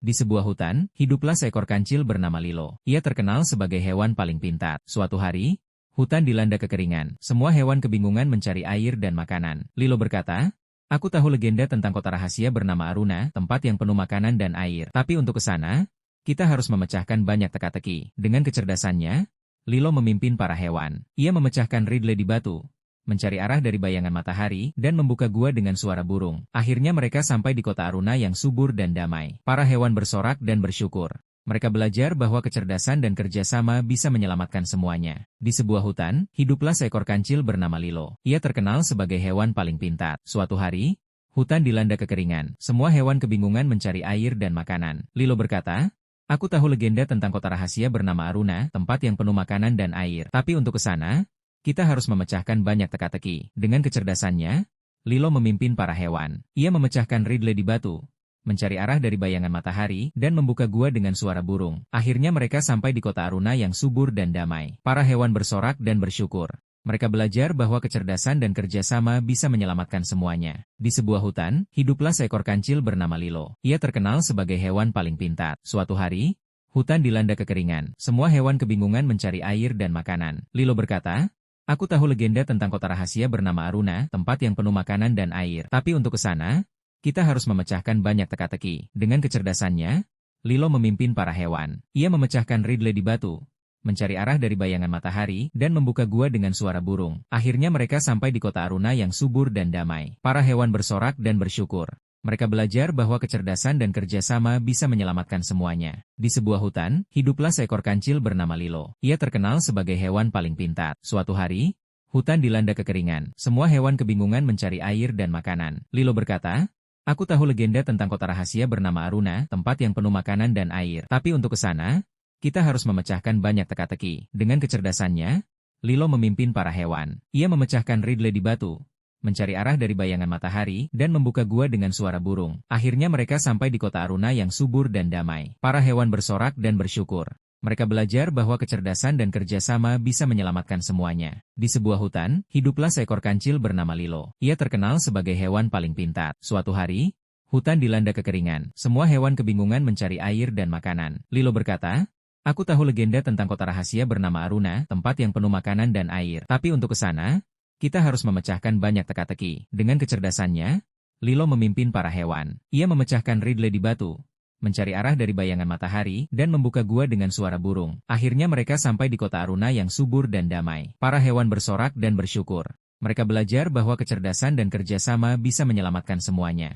Di sebuah hutan, hiduplah seekor kancil bernama Lilo. Ia terkenal sebagai hewan paling pintar. Suatu hari, hutan dilanda kekeringan. Semua hewan kebingungan mencari air dan makanan. Lilo berkata, "Aku tahu legenda tentang kota rahasia bernama Aruna, tempat yang penuh makanan dan air. Tapi untuk ke sana, kita harus memecahkan banyak teka-teki." Dengan kecerdasannya, Lilo memimpin para hewan. Ia memecahkan riddle di batu, mencari arah dari bayangan matahari, dan membuka gua dengan suara burung. Akhirnya mereka sampai di kota Aruna yang subur dan damai. Para hewan bersorak dan bersyukur. Mereka belajar bahwa kecerdasan dan kerjasama bisa menyelamatkan semuanya. Di sebuah hutan, hiduplah seekor kancil bernama Lilo. Ia terkenal sebagai hewan paling pintar. Suatu hari, hutan dilanda kekeringan. Semua hewan kebingungan mencari air dan makanan. Lilo berkata, "Aku tahu legenda tentang kota rahasia bernama Aruna, tempat yang penuh makanan dan air. Tapi untuk ke sana, kita harus memecahkan banyak teka-teki." Dengan kecerdasannya, Lilo memimpin para hewan. Ia memecahkan riddle di batu, mencari arah dari bayangan matahari, dan membuka gua dengan suara burung. Akhirnya mereka sampai di kota Aruna yang subur dan damai. Para hewan bersorak dan bersyukur. Mereka belajar bahwa kecerdasan dan kerjasama bisa menyelamatkan semuanya. Di sebuah hutan, hiduplah seekor kancil bernama Lilo. Ia terkenal sebagai hewan paling pintar. Suatu hari, hutan dilanda kekeringan. Semua hewan kebingungan mencari air dan makanan. Lilo berkata, "Aku tahu legenda tentang kota rahasia bernama Aruna, tempat yang penuh makanan dan air. Tapi untuk ke sana, kita harus memecahkan banyak teka-teki." Dengan kecerdasannya, Lilo memimpin para hewan. Ia memecahkan riddle di batu, mencari arah dari bayangan matahari, dan membuka gua dengan suara burung. Akhirnya mereka sampai di kota Aruna yang subur dan damai. Para hewan bersorak dan bersyukur. Mereka belajar bahwa kecerdasan dan kerjasama bisa menyelamatkan semuanya. Di sebuah hutan, hiduplah seekor kancil bernama Lilo. Ia terkenal sebagai hewan paling pintar. Suatu hari, hutan dilanda kekeringan. Semua hewan kebingungan mencari air dan makanan. Lilo berkata, "Aku tahu legenda tentang kota rahasia bernama Aruna, tempat yang penuh makanan dan air. Tapi untuk ke sana, kita harus memecahkan banyak teka-teki." Dengan kecerdasannya, Lilo memimpin para hewan. Ia memecahkan riddle di batu, mencari arah dari bayangan matahari, dan membuka gua dengan suara burung. Akhirnya mereka sampai di kota Aruna yang subur dan damai. Para hewan bersorak dan bersyukur. Mereka belajar bahwa kecerdasan dan kerjasama bisa menyelamatkan semuanya. Di sebuah hutan, hiduplah seekor kancil bernama Lilo. Ia terkenal sebagai hewan paling pintar. Suatu hari, hutan dilanda kekeringan. Semua hewan kebingungan mencari air dan makanan. Lilo berkata, "Aku tahu legenda tentang kota rahasia bernama Aruna, tempat yang penuh makanan dan air. Tapi untuk ke sana, kita harus memecahkan banyak teka-teki." Dengan kecerdasannya, Lilo memimpin para hewan. Ia memecahkan riddle di batu, mencari arah dari bayangan matahari, dan membuka gua dengan suara burung. Akhirnya mereka sampai di kota Aruna yang subur dan damai. Para hewan bersorak dan bersyukur. Mereka belajar bahwa kecerdasan dan kerjasama bisa menyelamatkan semuanya.